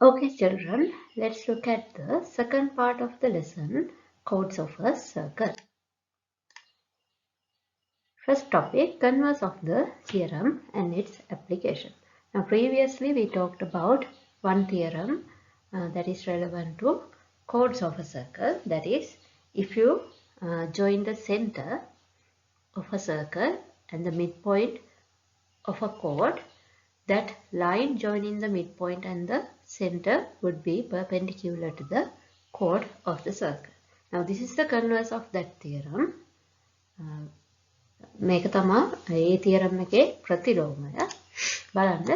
Okay, children, let's look at the second part of the lesson, chords of a circle. First topic, converse of the theorem and its application. Now, previously we talked about one theorem that is relevant to chords of a circle. That is, if you join the center of a circle and the midpoint of a chord, that line joining the midpoint and the center would be perpendicular to the chord of the circle. Now this is the converse of that theorem. මේක තමා ඒ theorem එකේ ප්‍රතිලෝමය. බලන්න,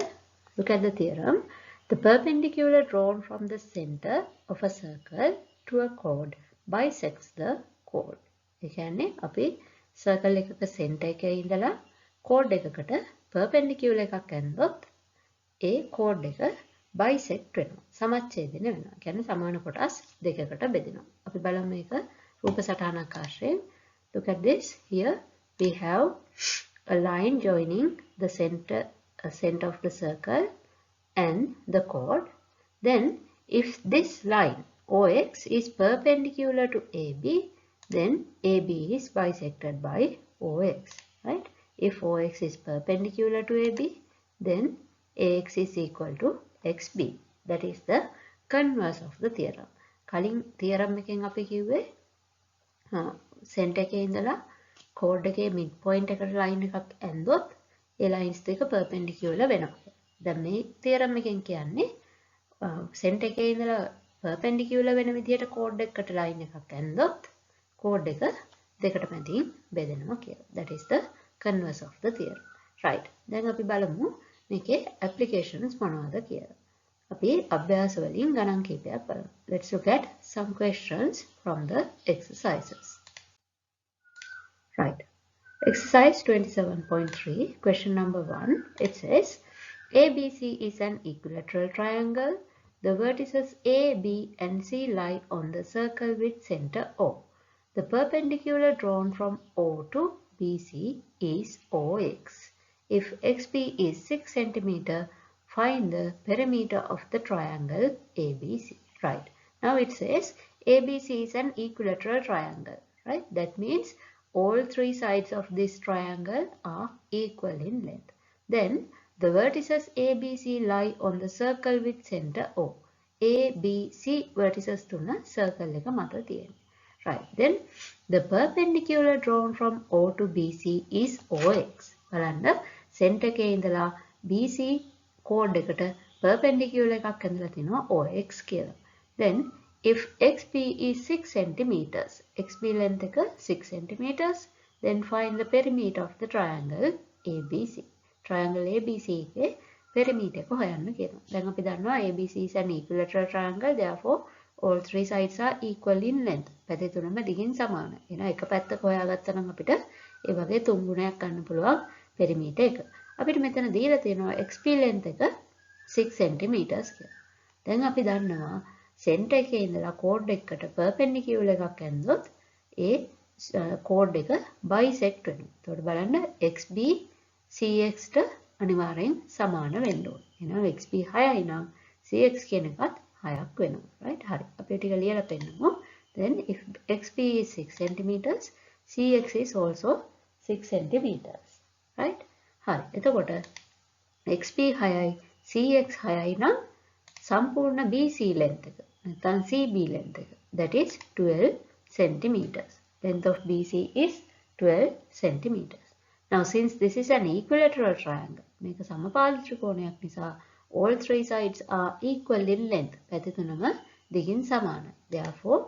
look at the theorem. The perpendicular drawn from the center of a circle to a chord bisects the chord. ඒ කියන්නේ අපි circle එකක center එකේ ඉඳලා chord එකකට perpendicular එකක් ඇන්දොත් ඒ chord එක bisect වෙනවා. සමච්ඡේදනය වෙනවා. කියන්නේ සමාන කොටස් දෙකකට බෙදෙනවා. අපි බලමු මේක රූප සටහනක් ආශ්‍රයෙන්. Look at this. Here we have a line joining the center of the circle and the chord. Then if this line OX is perpendicular to AB, then AB is bisected by OX, right? If OX is perpendicular to AB, then AX is equal to XB. That is the converse of the theorem. කලින් theorem එකෙන් අපි කිව්වේ center එකේ ඉඳලා chord එකේ midpoint එකට line එකක් ඇන්දොත් ඒ lines දෙක perpendicular වෙනවා. දැන් මේ theorem එකෙන් කියන්නේ center එකේ ඉඳලා perpendicular වෙන විදිහට chord එකකට line එකක් ඇන්දොත් chord එක දෙකට මැදින් බෙදෙනවා කියලා. That is the converse of the theorem. Right. දැන් අපි බලමු මේකේ applications මොනවද කියලා. අපි අභ්‍යාස වලින් ගණන් කිහිපයක් බලමු. Let's look at some questions from the exercises. Right. Exercise 27.3, question number 1. It says ABC is an equilateral triangle. The vertices A, B and C lie on the circle with center O. The perpendicular drawn from O to BC is OX. If XB is 6 cm, find the perimeter of the triangle ABC. Right. Now it says ABC is an equilateral triangle. Right. That means all three sides of this triangle are equal in length. Then the vertices ABC lie on the circle with center O. A, B, C vertices තුන circle එක මත තියෙනවා. Right. Then the perpendicular drawn from O to BC is OX. බලන්න center එකේ ඉඳලා BC chord එකට perpendicular එකක් ඇඳලා තිනවා OX කියලා. Then if XB is 6 centimeters, XB length එක 6 centimeters, then find the perimeter of the triangle ABC. Triangle ABC එකේ perimeter එක හොයන්න කියනවා. දැන් අපි දන්නවා ABC is an equilateral triangle, therefore all three sides are equal in length. පැති තුනම දිගින් සමානයි. එහෙනම් එක පැත්තක හොයාගත්තා නම් අපිට ඒ වගේ තුන් ගුණයක් ගන්න පුළුවන් perimeter එක. අපිට මෙතන දීලා තියෙනවා XB length එක 6 centimeters කියලා. දැන් අපි දන්නවා center එකේ ඉඳලා chord එකකට perpendicular එකක් ඇන්දොත් ඒ chord එක bisect වෙනවා. එතකොට බලන්න XB CX ට අනිවාර්යෙන් සමාන වෙන්න ඕනේ. එහෙනම් XB 6යි නම් CX කියන එකත් 6ක් වෙනවා. right? හරි. අපි ටික ලියලා පෙන්නමු. Then if XB is 6 centimeters, CX is also 6 centimeters. right? හරි. එතකොට XB 6යි CX 6යි නම් සම්පූර්ණ BC length එක නැත්නම් CB length එක, that is 12 centimeters. Length of BC is 12 centimeters. Now since this is an equilateral triangle, මේක සමපාද ත්‍රිකෝණයක් නිසා all three sides are equal in length. පැති තුනම දිගින් සමානයි. Therefore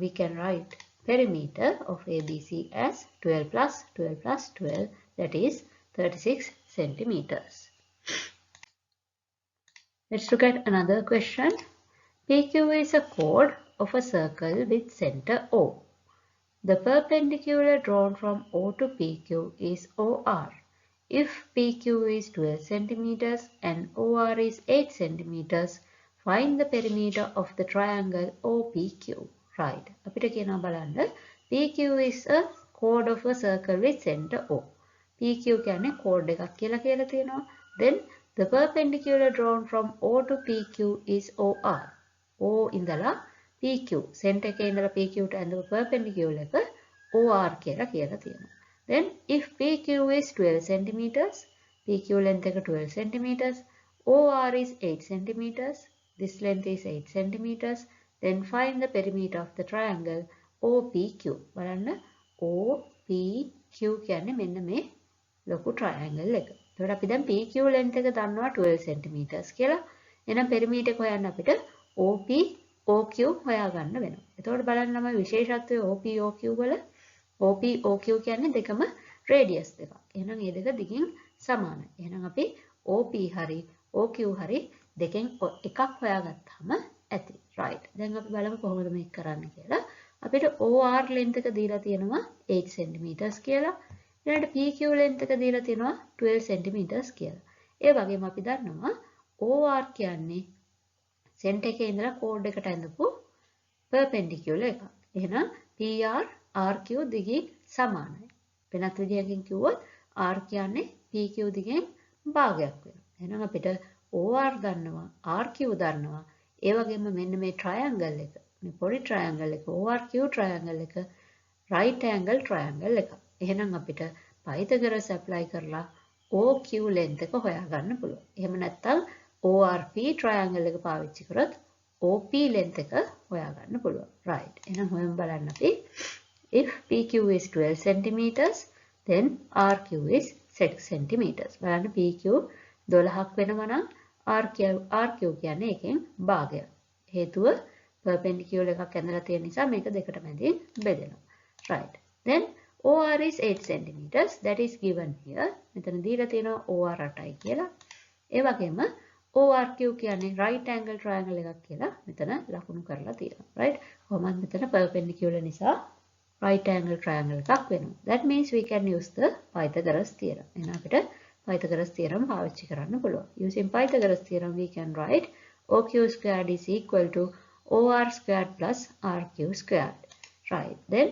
we can write perimeter of ABC as 12 plus 12 plus 12, that is 36 centimeters. Let's look at another question. PQ is a chord of a circle with center O. The perpendicular drawn from O to PQ is OR. If PQ is 12 centimeters and OR is 8 centimeters, find the perimeter of the triangle OPQ. Right. අපිට කියනවා බලන්න PQ is a chord of a circle with center O. PQ කියන්නේ chord එකක් කියලා තියෙනවා. Then The perpendicular drawn from O to PQ is OR. O ඉඳලා PQ center එකේ ඉඳලා PQ ට ඇඳපු perpendicular එක OR කියලා කියලා තියෙනවා. Then if PQ is 12 centimeters, PQ length එක 12 centimeters, OR is 8 centimeters, this length is 8 centimeters, then find the perimeter of the triangle OPQ. බලන්න OPQ කියන්නේ මෙන්න මේ ලොකු triangle එක. එතකොට අපි දැන් PQ length එක දන්නවා 12 centimeters කියලා. එහෙනම් perimeter එක හොයන්න අපිට OP OQ හොයාගන්න වෙනවා. එතකොට බලන්න ළමයි විශේෂත්වය OP OQ වල OP OQ කියන්නේ දෙකම radius දෙකක්. එහෙනම් මේ දෙක දිගින් සමානයි. එහෙනම් අපි OP හරි OQ හරි දෙකෙන් එකක් හොයාගත්තාම ඇති. right. දැන් අපි බලමු කොහොමද මේක කරන්න කියලා. අපිට OR length එක දීලා තියෙනවා 8 cm කියලා. ඊළඟට PQ length එක දීලා තියෙනවා 12 cm කියලා. ඒ වගේම අපි දන්නවා OR කියන්නේ center එකේ ඉඳලා chord එකට ඇඳපු perpendicular එකක්. එහෙනම් PR RQ දිගින් සමානයි. වෙනත් විදිහකින් කිව්වොත් R කියන්නේ PQ දිගෙන් භාගයක් වෙනවා. එහෙනම් අපිට OR දන්නවා RQ දන්නවා. ඒ වගේම මෙන්න මේ triangle එක, මේ පොඩි triangle එක ORQ triangle එක right angle triangle එක. එහෙනම් අපිට Pythagoras apply කරලා OQ length එක හොයාගන්න පුළුවන්. එහෙම නැත්නම් ORP triangle එක පාවිච්චි කරොත් OP length එක හොයාගන්න පුළුවන්. right. එහෙනම් හොයමු බලන්න අපි. If PQ is 12 centimeters, then RQ is 6 centimeters. බලන්න PQ 12ක් වෙනවා නම් RQ කියන්නේ එකෙන් භාගයක්. හේතුව perpendicular එකක් ඇඳලා තියෙන නිසා මේක දෙකට මැදින් බෙදෙනවා. right. Then OR is 8 centimeters. That is given here. මෙතන දීලා තියෙනවා OR 8යි කියලා. ඒ වගේම ORQ කියන්නේ right angle triangle එකක් කියලා මෙතන ලකුණු කරලා තියෙනවා. right. කොහොමද මෙතන perpendicular නිසා right angle triangle එකක් වෙනවා. That means we can use the Pythagoras theorem. එහෙනම් අපිට Pythagoras theorem පාවිච්චි කරන්න පුළුවන්. Using Pythagoras theorem we can write OQ squared is equal to OR squared plus RQ squared. right. Then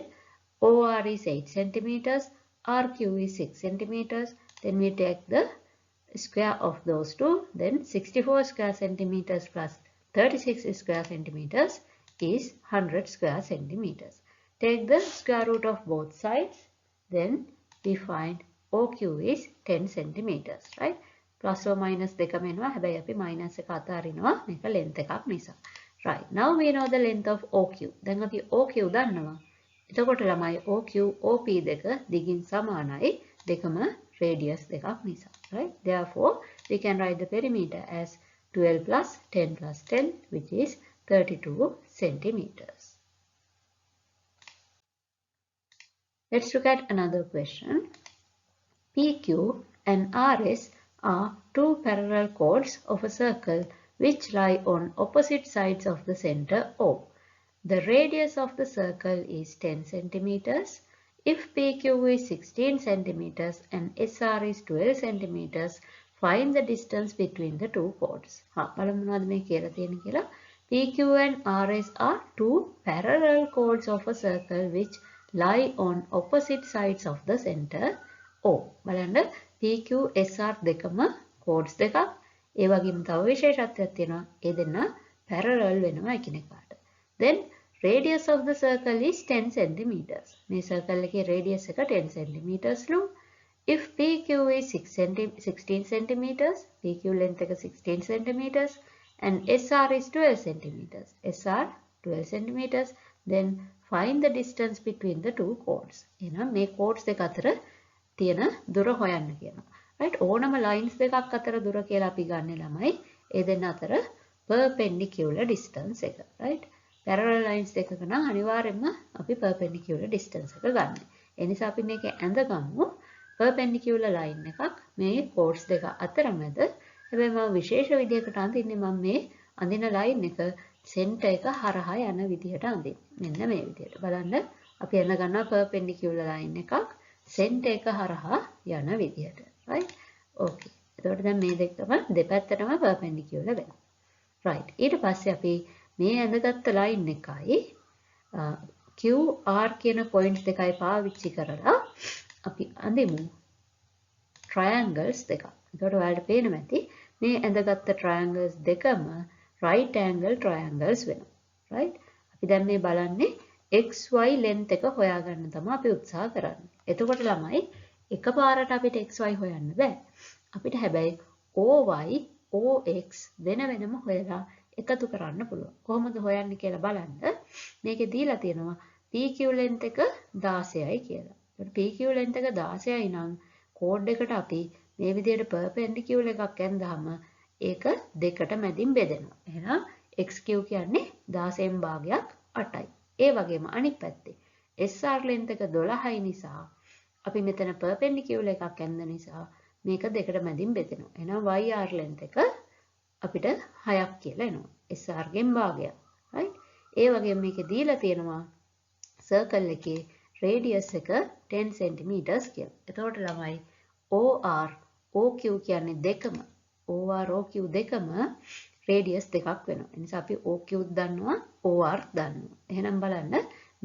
OR is 8 centimeters, RQ is 6 centimeters. Then we take the square of those two. Then 64 square centimeters plus 36 square centimeters is 100 square centimeters. Take the square root of both sides. Then we find OQ is 10 centimeters. right. Plus or minus දෙකම එනවා. හැබැයි අපි minus එක අතාරිනවා මේක length එකක් නිසා. right. Now we know the length of OQ. දැන් අපි OQ දන්නවා. එතකොට ළමයි OQ OP දෙක දිගින් සමානයි. දෙකම radius දෙකක් නිසා. right. Therefore we can write the perimeter as 12 plus 10 plus 10, which is 32 centimeters. Let's look at another question. PQ and RS are two parallel chords of a circle which lie on opposite sides of the center O. The radius of the circle is 10 centimeters. If PQ is 16 centimeters and SR is 12 centimeters, find the distance between the two chords. බලමු මොනවද මේ කියලා තියෙන්නේ කියලා. PQ and RS are two parallel chords of a circle which lie on opposite sides of the center O. බලන්න PQ SR දෙකම chords දෙකක්. ඒ වගේම තව විශේෂත්වයක් තියෙනවා. ඒ දෙන්න parallel වෙනවා එකිනෙකාට. Then radius of the circle is 10 centimeters. මේ circle එකේ radius එක 10 centimeters ලු. If PQ is 16 centimeters, PQ length එක 16 centimeters and SR is 12 centimeters. SR 12 centimeters. Then find the distance between the two chords. එහෙනම් මේ chords දෙක අතර තියෙන දුර හොයන්න කියනවා. right. ඕනම lines දෙකක් අතර දුර කියලා අපි ගන්න ළමයි. ඒ දෙන්න අතර perpendicular distance එක. right. parallel lines දෙකක නම් අනිවාර්යයෙන්ම අපි perpendicular distance එක ගන්න. ඒ නිසා අපි මේක ඇඳගමු perpendicular line එකක් මේ chords දෙක අතරමැද. හැබැයි මම විශේෂ විදිහකට අඳින්නේ මම මේ අඳින line එක center එක හරහා යන විදිහට අඳින්නේ. මෙන්න මේ විදිහට. බලන්න අපි අඳගන්නවා perpendicular line එකක් center එක හරහා යන විදිහට. right. okay. එතකොට දැන් මේ දෙකම දෙපැත්තටම perpendicular වෙනවා. right. ඊට පස්සේ අපි මේ ඇඳගත්ත line එකයි QR කියන points දෙකයි පාවිච්චි කරලා අපි අඳිමු triangles දෙකක්. එතකොට ඔයාලට පේනවා ඇති මේ ඇඳගත්ත triangles දෙකම right angle triangles වෙනවා. right? අපි දැන් මේ බලන්නේ xy length එක හොයාගන්න තමයි අපි උත්සාහ කරන්නේ. එතකොට ළමයි එකපාරට අපිට xy හොයන්න බෑ. අපිට හැබැයි OY OX වෙන වෙනම හොයලා එකතු කරන්න පුළුවන්. කොහොමද හොයන්නේ කියලා බලන්න. මේකේ දීලා තියෙනවා PQ length එක 16යි කියලා. ඒකට PQ length එක 16යි නම් කෝඩ් එකට අපි මේ විදිහට perpendicular එකක් ඇඳාම ඒක දෙකට මැදින් බෙදෙනවා. එහෙනම් xq කියන්නේ 16න් භාගයක් 8යි. ඒ වගේම අනිත් පැත්තේ SR length එක 12යි නිසා අපි මෙතන perpendicular එකක් ඇඳ නිසා මේක දෙකට මැදින් බෙදෙනවා. එහෙනම් YR length එක අපිට 6ක් කියලා එනවා. SR ගෙන් භාගයක්. right? ඒ වගේම මේකේ දීලා තියෙනවා circle එකේ radius එක 10 cm කියලා. එතකොට ළමයි OR OQ කියන්නේ දෙකම OR OQ දෙකම radius දෙකක් වෙනවා. ඒ නිසා අපි OQ දන්නවා OR දන්නවා. එහෙනම් බලන්න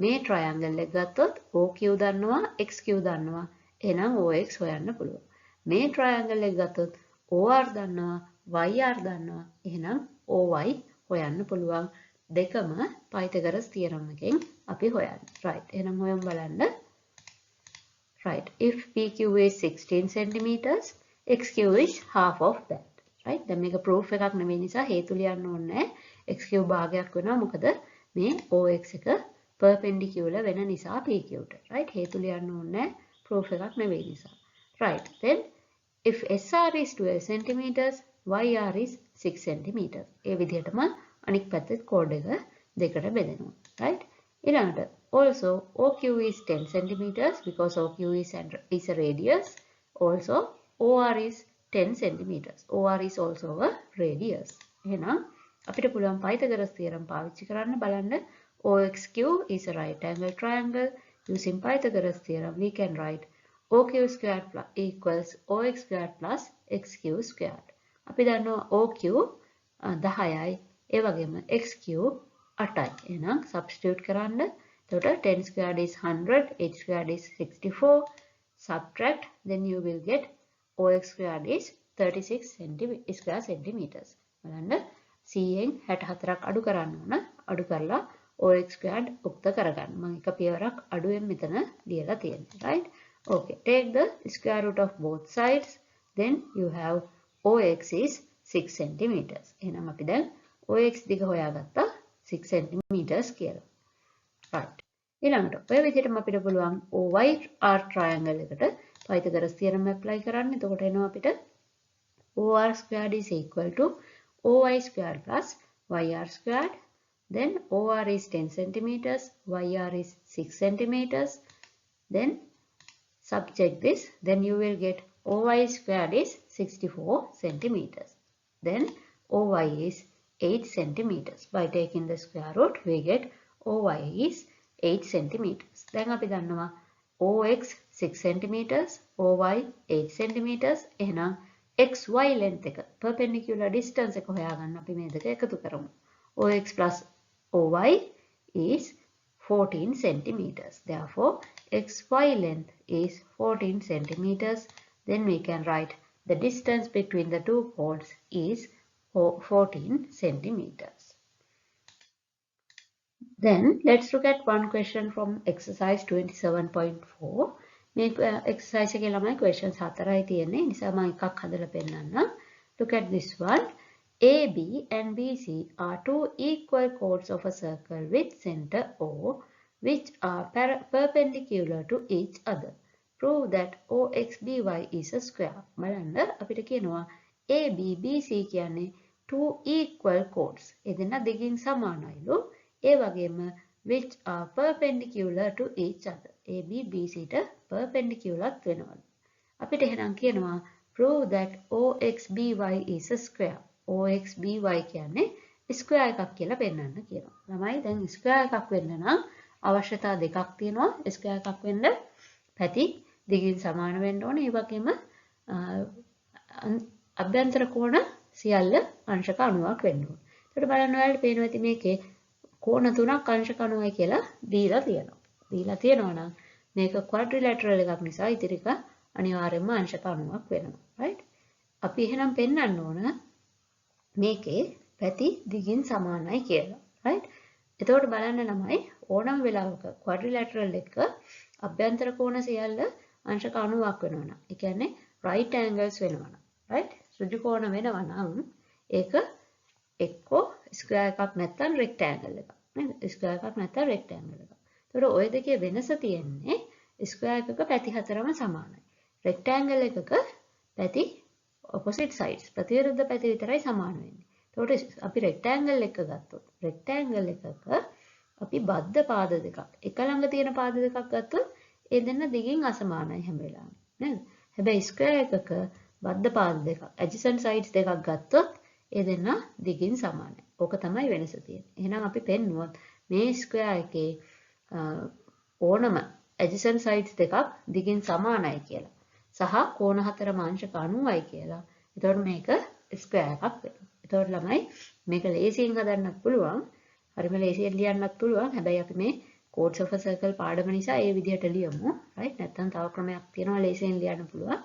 මේ triangle එක ගත්තොත් OQ දන්නවා XQ දන්නවා. එහෙනම් OX හොයන්න පුළුවන්. මේ triangle එක ගත්තොත් OR දන්නවා YR දන්නවා. එහෙනම් OY හොයන්න පුළුවන්. දෙකම Pythagoras theorem එකෙන් අපි හොයන්නේ. right. එහෙනම් හොයමු බලන්න. right. If PQ is 16 centimeters, XQ is half of that. right. දැන් මේක proof එකක් නෙවෙයි නිසා හේතු ලියන්න ඕනේ නැහැ. XQ භාගයක් වෙනවා. මොකද මේ OX එක perpendicular වෙන නිසා PQට. right. හේතු ලියන්න ඕනේ නැහැ. proof එකක් නෙවෙයි නිසා. right. Then if SR is 12 centimeters, YR is 6 centimeters. ඒ විදිහටම අනික් පැත්තේ කෝඩ් එක දෙකට බෙදෙනවා. right. ඊළඟට also OQ is 10 centimeters because OQ is a radius. Also OR is 10 centimeters. OR is also a radius. එහෙනම් අපිට පුළුවන් Pythagoras theorem පාවිච්චි කරන්න බලන්න. OXQ is a right angle triangle. Using Pythagoras theorem we can write OQ squared equals OX squared plus XQ squared. අපි දන්නවා OQ 10යි. ඒ වගේම XQ 8යි. එහෙනම් substitute කරන්න. එතකොට 10 squared is 100, h squared is 64. Subtract, then you will get OX squared is 36 square centimeters. බලන්න 100න් 64ක් අඩු කරන්න ඕන. අඩු කරලා OX squared උක්ත කරගන්න. මම එක පියවරක් අඩුවෙන් මෙතන ලියලා තියෙනවා. right? okay. Take the square root of both sides. Then you have OX is 6 centimeters. එහෙනම් අපි දැන් OX දිග හොයාගත්තා 6 centimeters කියලා. right. ඊළඟට ඔය විදිහටම අපිට පුළුවන් OYR triangle එකට Pythagoras theorem apply කරන්න. එතකොට එනවා අපිට OR squared is equal to OY squared plus YR squared. Then OR is 10 centimeters, YR is 6 centimeters. Then subtract this, then you will get OY squared is 64 centimeters. Then OY is 8 centimeters. By taking the square root, we get OY is 8 centimeters. දැන් අපි දන්නවා OX 6 centimeters, OY 8 centimeters. එහෙනම් XY length එක perpendicular distance එක හොයාගන්න අපි මේ දෙක එකතු කරමු. OX plus OY is 14 centimeters. Therefore, XY length is 14 centimeters. Then we can write the distance between the two chords is 14 centimeters. Then let's look at one question from exercise 27.4. මේ exercise එකේ ළමයි questions 4යි තියෙන්නේ. නිසා මම එකක් හදලා පෙන්නන්නම්. Look at this one. AB and BC are two equal chords of a circle with center O, which are perpendicular to each other. Prove that OXBY is a square. බලන්න අපිට කියනවා AB BC කියන්නේ two equal chords. ඒ දෙන්න දෙකින් සමානයිලු. ඒ වගේම which are perpendicular to each other. AB BC ට perpendicular වෙනවලු. අපිට එහෙනම් කියනවා prove that OXBY is a square. OXBY කියන්නේ square එකක් කියලා පෙන්වන්න කියනවා. ළමයි දැන් square එකක් වෙන්න නම් අවශ්‍යතා දෙකක් තියෙනවා. square එකක් වෙන්න පැති දිගින් සමාන වෙන්න ඕනේ. ඒ වගේම අභ්‍යන්තර කෝණ සියල්ල අංශක 90ක් වෙන්න ඕනේ. ඒකට බලන්න ඔයාලට පේනවා ඇති මේකේ කෝණ තුනක් අංශක 90යි කියලා දීලා තියෙනවා. දීලා තියෙනවා නම් මේක quadrilateral එකක් නිසා ඉතිරික අනිවාර්යයෙන්ම අංශක 90ක් වෙනවා. right? අපි එහෙනම් පෙන්වන්න ඕන මේකේ පැති දිගින් සමානයි කියලා. right? එතකොට බලන්න ළමයි ඕනම වෙලාවක quadrilateral එක අභ්‍යන්තර කෝණ සියල්ල අංශක 90ක් වෙනවා නම් ඒ කියන්නේ right angles වෙනවා නම් right? ඍජු කෝණ වෙනවා නම් ඒක එක්කෝ ස්ක්වයර් එකක් නැත්නම් රෙක්ටැන්ගල් එකක්. නේද? ස්ක්වයර් එකක් නැත්නම් රෙක්ටැන්ගල් එකක්. එතකොට ওই දෙකේ වෙනස තියෙන්නේ ස්ක්වයර් එකක පැති හතරම සමානයි. රෙක්ටැන්ගල් එකක පැති opposite sides ප්‍රතිවිරුද්ධ පැති විතරයි සමාන වෙන්නේ. එතකොට අපි රෙක්ටැන්ගල් එක ගත්තොත් රෙක්ටැන්ගල් එකක අපි බද්ධ පාද දෙකක් එක ළඟ තියෙන පාද දෙකක් ගත්තොත් ඒ දෙන්න දිගින් අසමානයි හැම වෙලාවෙම. නේද? හැබැයි ස්ක්වයර් එකක බද්ධ පාද දෙකක් adjacent sides දෙකක් ගත්තොත් ඒ දෙන්න දිගින් සමානයි. ඕක තමයි වෙනස තියෙන්නේ. එහෙනම් අපි පෙන්නුවොත් මේ ස්ක්වයර් එකේ ඕනම adjacent sides දෙකක් දිගින් සමානයි කියලා. සහ කෝණ හතරම අංශක 90යි කියලා. එතකොට මේක ස්ක්වයර් එකක් වෙනවා. එතකොට ළමයි මේක ලේසියෙන් හදන්නත් පුළුවන්. හරිම ලේසියෙන් ලියන්නත් පුළුවන්. හැබැයි අපි මේ chords of a circle පාඩම නිසා ඒ විදිහට ලියමු. right? නැත්නම් තව ක්‍රමයක් තියෙනවා ලේසියෙන් ලියන්න පුළුවන්.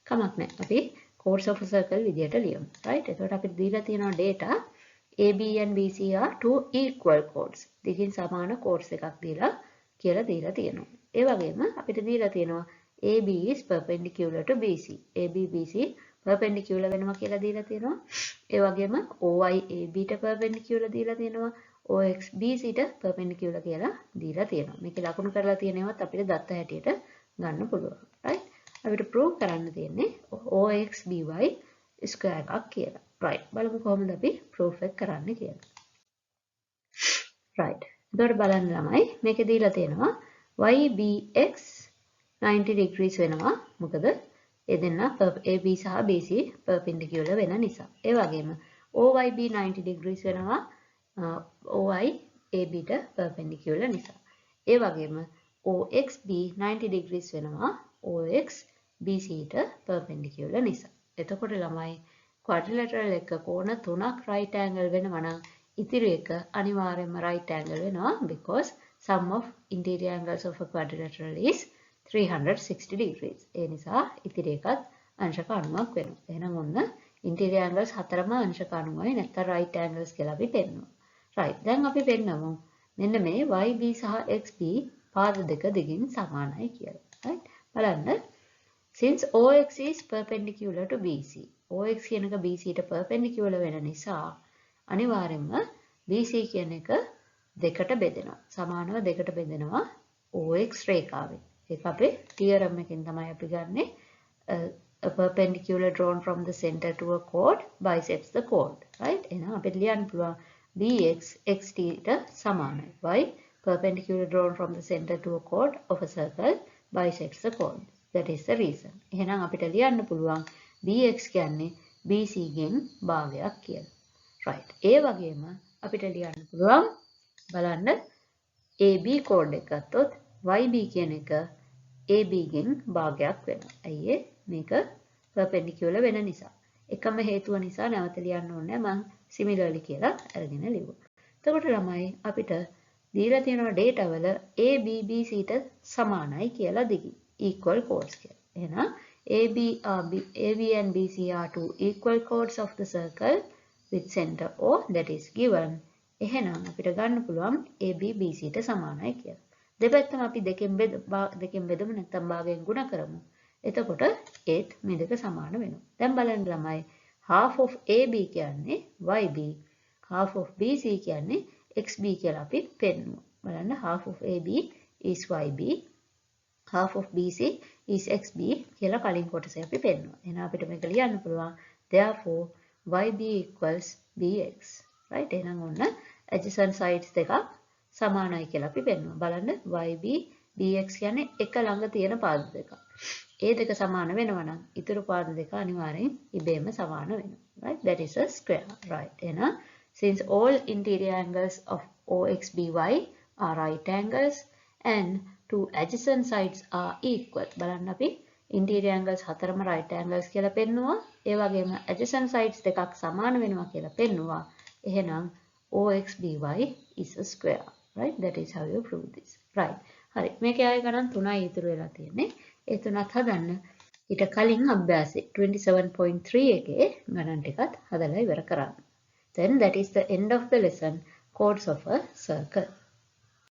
කමක් නැහැ. අපි chords of a circle විදිහට ලියමු. right? එතකොට අපිට දීලා තියෙනවා data AB and BC are two equal chords. දිගින් සමාන chords එකක් කියලා දීලා තියෙනවා. ඒ වගේම අපිට දීලා තියෙනවා AB is perpendicular to BC. AB BC perpendicular වෙනවා කියලා දීලා තියෙනවා. ඒ වගේම OI AB ට perpendicular දීලා තියෙනවා. OX BC ට perpendicular කියලා දීලා තියෙනවා. මේකේ ලකුණු කරලා තියෙනවත් අපිට දත්ත හැටියට ගන්න පුළුවන්. right? අපිට prove කරන්න තියෙන්නේ OX BY square එකක් කියලා. right. බලමු කොහොමද අපි proof එක කරන්නේ කියලා. right. එතකොට බලන්න ළමයි මේකේ දීලා තියෙනවා YBX 90 degrees වෙනවා. මොකද ඒ දෙන්න AB සහ BC perpendicular වෙන නිසා. ඒ වගේම OYB 90 degrees වෙනවා OI AB ට perpendicular නිසා. ඒ වගේම OXB 90 degrees වෙනවා OX BC ට perpendicular නිසා. එතකොට ළමයි quadrilateral එක කෝණ තුනක් right angle වෙනවා නම් ඉතිරි එක අනිවාර්යයෙන්ම right angle වෙනවා because sum of interior angles of a quadrilateral is 360 degrees. ඒ නිසා ඉතිරි එකත් අංශක 90ක් වෙනවා. එහෙනම් ඔන්න interior angles හතරම අංශක 90යි නැත්නම් right angles කියලා අපි පෙන්නනවා. right. දැන් අපි පෙන්නමු මෙන්න මේ YB සහ XB පාද දෙක දිගින් සමානයි කියලා. right. බලන්න since OX is perpendicular to BC. OX කියන එක BC ට perpendicular වෙන නිසා අනිවාර්යයෙන්ම BC කියන එක දෙකට බෙදෙනවා. සමානව දෙකට බෙදෙනවා OX රේඛාවෙන්. ඒක අපේ theorem එකෙන් තමයි අපි ගන්නෙ a perpendicular drawn from the center to a chord bisects the chord. right? එහෙනම් අපිට ලියන්න පුළුවන් BX XT ට සමානයි. y perpendicular drawn from the center to a chord of a circle bisects the chord. that is the reason. එහෙනම් අපිට ලියන්න පුළුවන් BX කියන්නේ BC ගෙන් භාගයක් කියලා. right. ඒ වගේම අපිට ලියන්න පුළුවන් බලන්න AB chord එක ගත්තොත් YB කියන එක AB ගෙන් භාගයක් වෙනවා. ඇයි මේක perpendicular වෙන නිසා. එකම හේතුව නිසා නැවත ලියන්න ඕනේ මම similarly කියලා අරගෙන ලියුවා. එතකොට ළමයි අපිට දීලා තියෙනවා data වල AB BC ට සමානයි කියලා දිගින් equal chords කියලා. එහෙනම් AB and BC are two equal chords of the circle with center O that is given. එහෙනම් අපිට ගන්න පුළුවන් AB BC ට සමානයි කියලා. දෙපැත්තම අපි දෙකෙන් බෙදමු නැත්නම් භාගයෙන් ගුණ කරමු. එතකොට ඒත් මේ දෙක සමාන වෙනවා. දැන් බලන්න ළමයි half of AB කියන්නේ YB, half of BC කියන්නේ XB කියලා අපි පෙන්නුවා. බලන්න half of AB is YB, half of BC is XB කියලා කලින් කොටසේ අපි පෙන්නුවා. එහෙනම් අපිට මේක ලියන්න පුළුවන් therefore YB equals BX. right? එහෙනම් ඔන්න adjacent sides දෙකක් සමානයි කියලා අපි පෙන්වනවා. බලන්න YB BX කියන්නේ එක ළඟ තියෙන පාද දෙක. ඒ දෙක සමාන වෙනවා නම් ඊතුරු පාද දෙක අනිවාර්යෙන් ඉබේම සමාන වෙනවා. right? that is a square. right? එහෙනම් since all interior angles of OXBY are right angles and two adjacent sides are equal. බලන්න අපි interior angles හතරම right angles කියලා පෙන්නුවා. ඒ වගේම adjacent sides දෙකක් සමාන වෙනවා කියලා පෙන්නුවා. එහෙනම් OXBY is a square. right? that is how you prove this. right. හරි. මේකේ ආයෙ ගණන් 3යි ඉතුරු වෙලා තියෙන්නේ. ඒ තුනත් හදන්න ඊට කලින් අභ්‍යාසයේ 27.3 එකේ ගණන් ටිකත් හදලා ඉවර කරන්න. then that is the end of the lesson, chords of a circle.